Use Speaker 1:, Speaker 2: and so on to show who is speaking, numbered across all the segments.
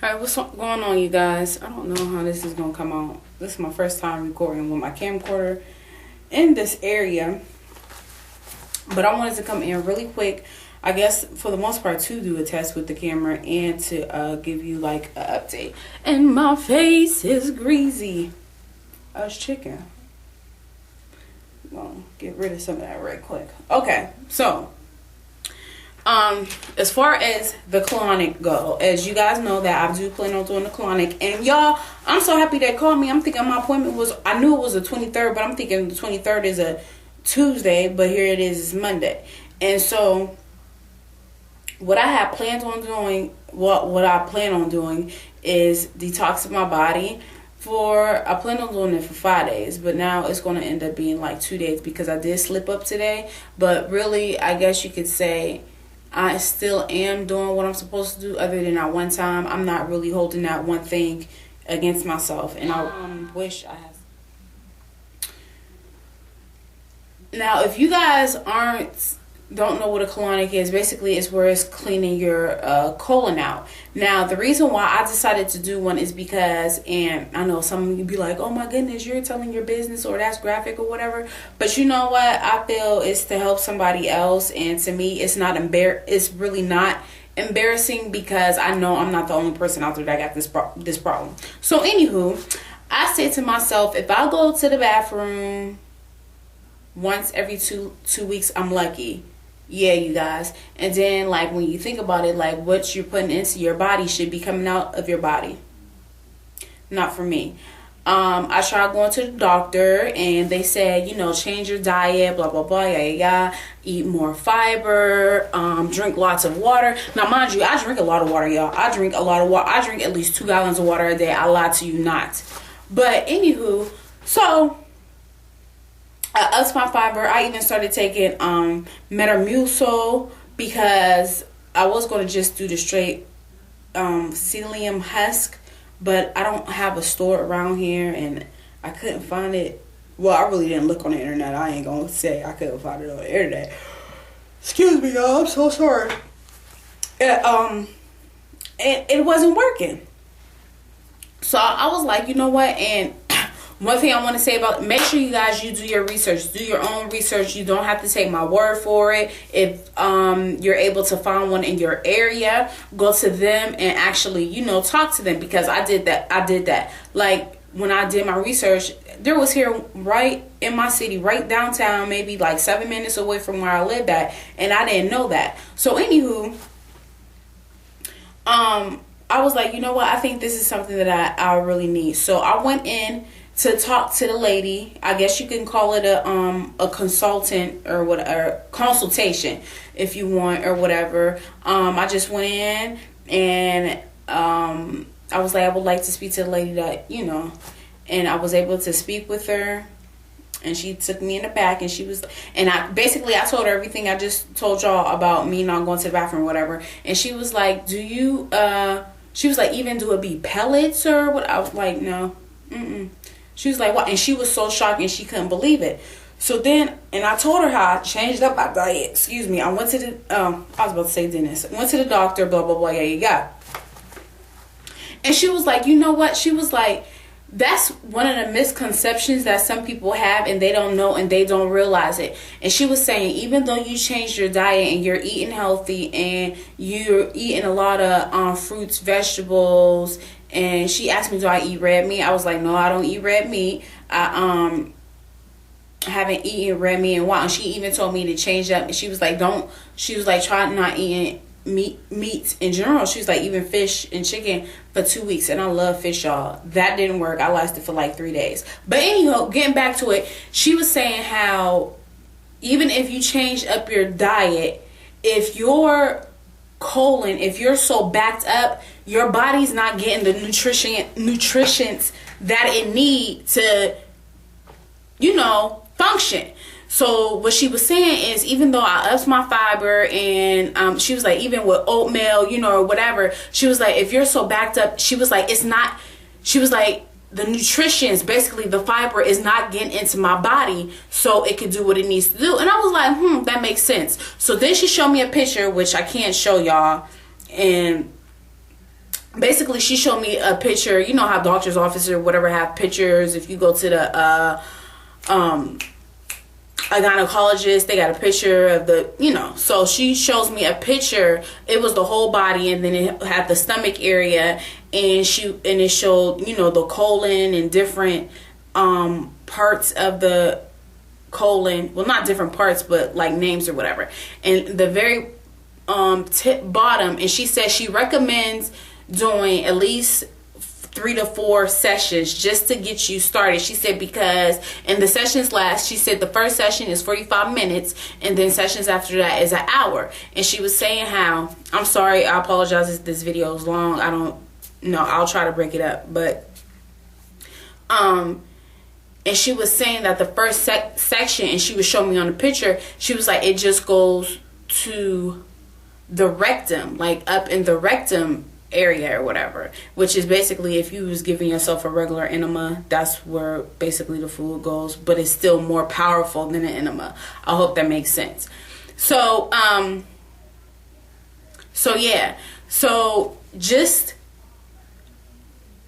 Speaker 1: Alright, what's going on, you guys? I don't know how this is gonna come out. This is my first time recording with my camcorder in this area, but I wanted to come in really quick, I guess for the most part, to do a test with the camera and to give you like an update. And my face is greasy as chicken. Well, get rid of some of that right quick. Okay, so as far as the Colonic go, as you guys know that I do plan on doing the Colonic, and y'all, I'm so happy they called me. I'm thinking my appointment was, I knew it was the 23rd, but I'm thinking the 23rd is a Tuesday, but here it is, it's Monday. And so what I had planned on doing, what I plan on doing is detoxing my body I plan on doing it for 5 days, but now it's going to end up being like 2 days because I did slip up today. But really, I guess you could say I still am doing what I'm supposed to do, other than that one time. I'm not really holding that one thing against myself, and I wish I had. Now, if you guys don't know what a colonic is, basically it's where it's cleaning your colon out. Now, the reason why I decided to do one is because, and I know some of you be like, oh my goodness, you're telling your business, or that's graphic or whatever, but you know what, I feel it's to help somebody else, and to me it's really not embarrassing, because I know I'm not the only person out there that got this problem. So anywho, I said to myself, if I go to the bathroom once every two weeks, I'm lucky. Yeah, you guys. And then, like, when you think about it, like, what you're putting into your body should be coming out of your body. Not for me. I tried going to the doctor, and they said, change your diet, blah, blah, blah, yeah. Eat more fiber, drink lots of water. Now, mind you, I drink a lot of water, y'all. I drink a lot of water. I drink at least 2 gallons of water a day. I lie to you not. But, anywho, so I upped my fiber. I even started taking Metamucil, because I was going to just do the straight psyllium husk, but I don't have a store around here, and I couldn't find it. Well, I really didn't look on the internet. I ain't going to say I couldn't find it on the internet. Excuse me, y'all. I'm so sorry. It wasn't working. So I was like, you know what? And one thing I want to say about, make sure you guys, you do your research. Do your own research. You don't have to take my word for it. If you're able to find one in your area, go to them and actually, talk to them, because I did that. Like, when I did my research, there was here right in my city, right downtown, maybe like 7 minutes away from where I lived at, and I didn't know that. So anywho, I was like, you know what? I think this is something that I really need. So I went in to talk to the lady. I guess you can call it a consultant, or whatever, consultation if you want, or whatever. I just went in, and I was like, I would like to speak to the lady that, and I was able to speak with her, and she took me in the back, and I told her everything I just told y'all about me not going to the bathroom or whatever. And she was like, she was like, even do it be pellets or what? I was like, no. She was like, what? And she was so shocked, and she couldn't believe it. So then, and I told her how I changed up my diet. Excuse me. I went to the, I was about to say dentist. Went to the doctor, blah, blah, blah, yeah. And she was like, you know what? She was like, that's one of the misconceptions that some people have, and they don't know, and they don't realize it. And she was saying, even though you changed your diet and you're eating healthy and you're eating a lot of fruits, vegetables, and she asked me, do I eat red meat? I was like, no, I don't eat red meat. I haven't eaten red meat in a while. And she even told me to change up. And she was like, try not eating meats in general. She was like, even fish and chicken for 2 weeks. And I love fish, y'all. That didn't work. I lasted for like 3 days. But anyhow, getting back to it, she was saying how even if you change up your diet, if your colon, if you're so backed up, your body's not getting the nutrients that it needs to, function. So what she was saying is, even though I upped my fiber, and she was like, even with oatmeal, or whatever, she was like, if you're so backed up, she was like, the nutritions, basically the fiber, is not getting into my body so it could do what it needs to do. And I was like, that makes sense. So then she showed me a picture, which I can't show y'all, and basically she showed me a picture. You know how doctor's offices or whatever have pictures. If you go to the a gynecologist, they got a picture of the, you know. So she shows me a picture. It was the whole body, and then it had the stomach area, and it showed, you know, the colon and different parts of the colon. Well, not different parts, but like names or whatever. And the very bottom, and she says she recommends doing at least 3 to 4 sessions just to get you started. She said because, and the sessions last, she said the first session is 45 minutes and then sessions after that is an hour. And she was saying how, I'm sorry, I apologize if this video is long. I don't know, I'll try to break it up, but and she was saying that the first section, and she was showing me on the picture, she was like, it just goes to the rectum, like up in the rectum area or whatever, which is basically if you was giving yourself a regular enema, that's where basically the fluid goes, but it's still more powerful than an enema. I hope that makes sense. So yeah, so just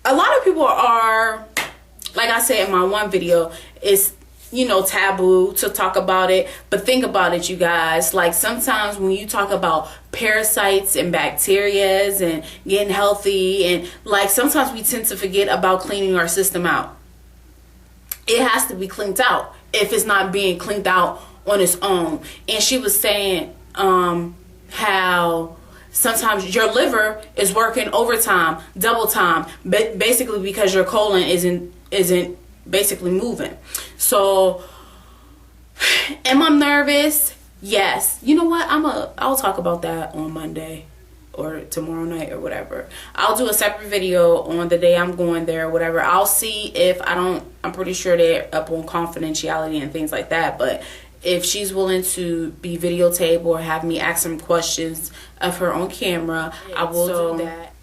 Speaker 1: a lot of people are, like I said in my one video, it's, you know, taboo to talk about it. But think about it, you guys. Like sometimes when you talk about parasites and bacterias and getting healthy, and like sometimes we tend to forget about cleaning our system out. It has to be cleaned out if it's not being cleaned out on its own. And she was saying how sometimes your liver is working overtime, double time, basically because your colon isn't basically moving. So am I nervous? Yes. You know what, I'll talk about that on Monday or tomorrow night or whatever. I'll do a separate video on the day I'm going there or whatever. I'll see if I'm pretty sure they're up on confidentiality and things like that, but if she's willing to be videotaped or have me ask some questions of her on camera, I will do that.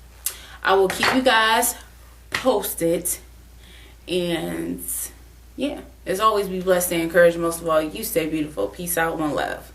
Speaker 1: I will keep you guys posted. And yeah, as always, be blessed and encouraged. Most of all, you stay beautiful. Peace out. One love.